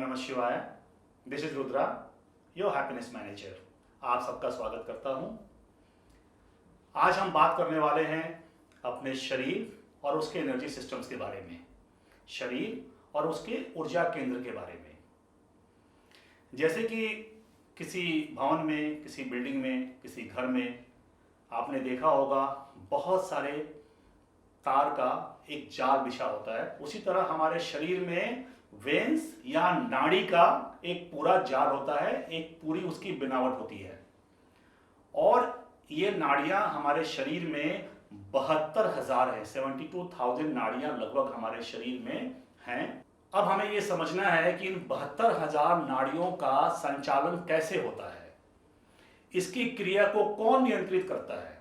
नमः शिवाय। This is Rudra, your happiness manager. आप सबका स्वागत करता हूं। आज हम बात करने वाले हैं अपने शरीर और उसके एनर्जी सिस्टम्स के बारे में, शरीर और उसके ऊर्जा केंद्र के बारे में। जैसे कि किसी भवन में, किसी बिल्डिंग में, किसी घर में आपने देखा होगा बहुत सारे तार का एक जाल बिछा होता है। उसी तरह हमारे शरीर में वेन्स या नाड़ी का एक पूरा जाल होता है, एक पूरी उसकी बनावट होती है। और ये नाड़ियां हमारे शरीर में 72,000 है, 72,000 नाड़ियां लगभग हमारे शरीर में हैं। अब हमें ये समझना है कि इन 72,000 नाड़ियों का संचालन कैसे होता है, इसकी क्रिया को कौन नियंत्रित करता है,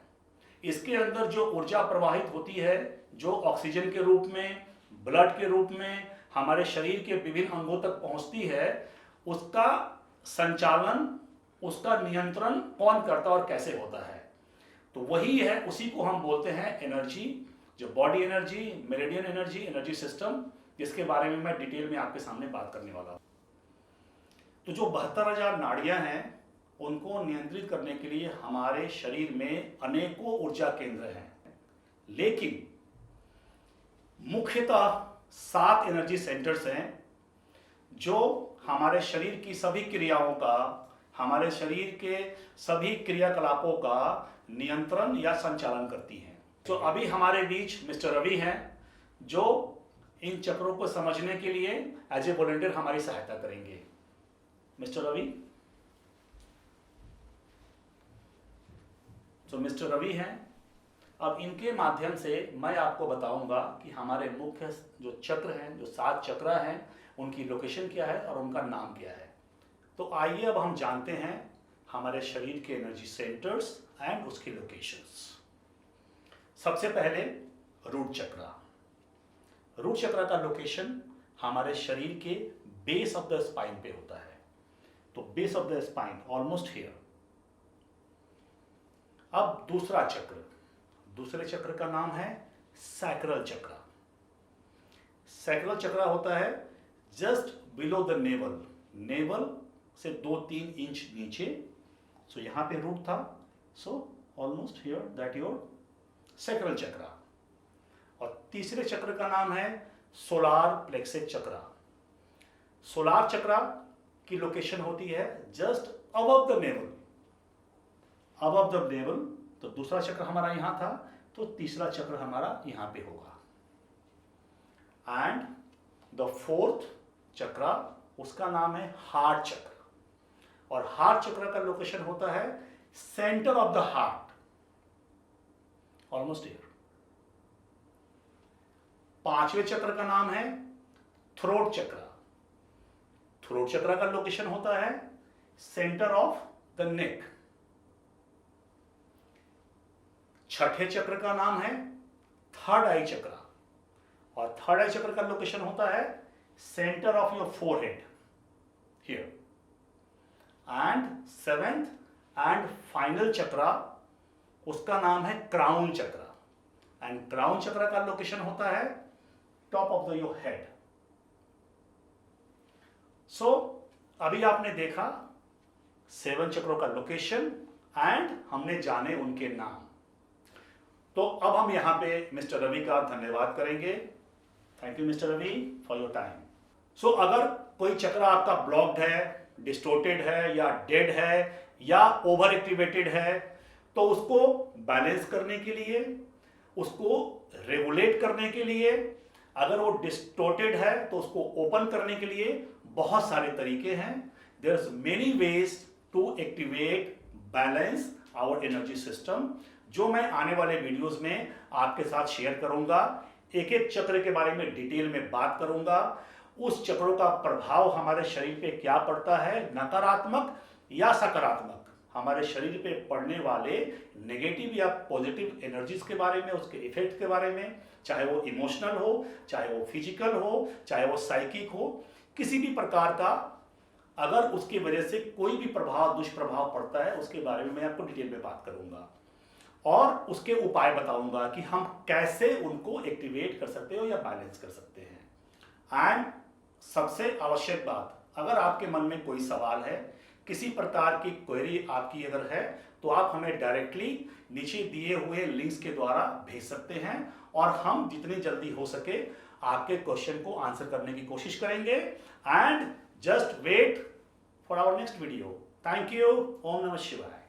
इसके अंदर जो ऊर्जा प्रवाहित होती है, जो ऑक्सीजन के रूप में, ब्लड के रूप में हमारे शरीर के विभिन्न अंगों तक पहुंचती है, उसका संचालन, उसका नियंत्रण कौन करता और कैसे होता है। तो वही है, उसी को हम बोलते हैं एनर्जी, जो body energy, meridian energy, energy system, जिसके बारे में मैं डिटेल में आपके सामने बात करने वाला हूं। तो जो 72,000 नाड़ियां हैं, उनको नियंत्रित करने के लिए हमारे शरीर में अनेकों ऊर्जा केंद्र हैं, लेकिन मुख्यतः 7 एनर्जी सेंटर्स हैं जो हमारे शरीर की सभी क्रियाओं का, हमारे शरीर के सभी क्रियाकलापों का नियंत्रण या संचालन करती हैं। तो अभी हमारे बीच मिस्टर रवि हैं, जो इन चक्रों को समझने के लिए एज ए वॉलंटियर हमारी सहायता करेंगे। मिस्टर रवि। तो मिस्टर रवि हैं। अब इनके माध्यम से मैं आपको बताऊंगा कि हमारे मुख्य जो चक्र हैं, जो 7 चक्र हैं, उनकी लोकेशन क्या है और उनका नाम क्या है। तो आइए अब हम जानते हैं हमारे शरीर के एनर्जी सेंटर्स एंड उसकी लोकेशंस। सबसे पहले रूट चक्र। रूट चक्र का लोकेशन हमारे शरीर के बेस ऑफ द स्पाइन पे होता है। तो base of the spine, almost here. अब दूसरा चक्र, दूसरे चक्र का नाम है सैक्रल चक्र। सैक्रल चक्र होता है just below the naval, naval से 2-3 इंच नीचे। सो यहां पे रूट था, so almost here, that your sacral चक्र। और तीसरे चक्र का नाम है सोलार प्लेक्सस चक्र। सोलार चक्र की लोकेशन होती है just above the naval, above the naval. तो दूसरा चक्र हमारा यहां था, तो तीसरा चक्र हमारा यहां पे होगा। एंड द फोर्थ चक्र, उसका नाम है हार्ट चक्र। और हार्ट चक्र का लोकेशन होता है centre of the heart, almost here. पांचवें चक्र का नाम है थ्रोट चक्र। थ्रोट चक्र का लोकेशन होता है सेंटर ऑफ द नेक। छठे चक्र का नाम है थर्ड आई चक्र। और थर्ड आई चक्र का लोकेशन होता है centre of your forehead, here. And seventh and final चक्र, उसका नाम है क्राउन चक्र। एंड क्राउन चक्र का लोकेशन होता है top of the your head. So अभी आपने देखा 7 चक्रों का लोकेशन एंड हमने जाने उनके नाम। तो अब हम यहां पे मिस्टर रवि का धन्यवाद करेंगे। Thank you mister Ravi for your time. So अगर कोई चक्र आपका ब्लॉक्ड है, डिस्टोर्टेड है, या डेड है, या ओवर एक्टिवेटेड है, तो उसको बैलेंस करने के लिए, उसको रेगुलेट करने के लिए, अगर वो डिस्टोर्टेड है तो उसको ओपन करने के लिए बहुत सारे तरीके हैं। There is many ways to activate, balance our energy system, जो मैं आने वाले वीडियोस में आपके साथ शेयर करूंगा। एक एक चक्र के बारे में डिटेल में बात करूंगा, उस चक्रों का प्रभाव हमारे शरीर पे क्या पड़ता है, नकारात्मक या सकारात्मक, हमारे शरीर पे पड़ने वाले नेगेटिव या पॉजिटिव एनर्जीज के बारे में, उसके इफेक्ट के बारे में, चाहे वो इमोशनल हो, चाहे वो फिजिकल हो, चाहे वो साइकिक हो, किसी भी प्रकार का अगर उसकी वजह से कोई भी प्रभाव, दुष्प्रभाव पड़ता है, उसके बारे में मैं आपको डिटेल में बात करूंगा और उसके उपाय बताऊंगा कि हम कैसे उनको एक्टिवेट कर सकते हो या बैलेंस कर सकते हैं। एंड सबसे आवश्यक बात, अगर आपके मन में कोई सवाल है, किसी प्रकार की क्वेरी आपकी अगर है, तो आप हमें डायरेक्टली नीचे दिए हुए लिंक्स के द्वारा भेज सकते हैं और हम जितनी जल्दी हो सके आपके क्वेश्चन को आंसर करने की कोशिश करेंगे। And just wait for our next video. Thank you. ओम नमः शिवाय।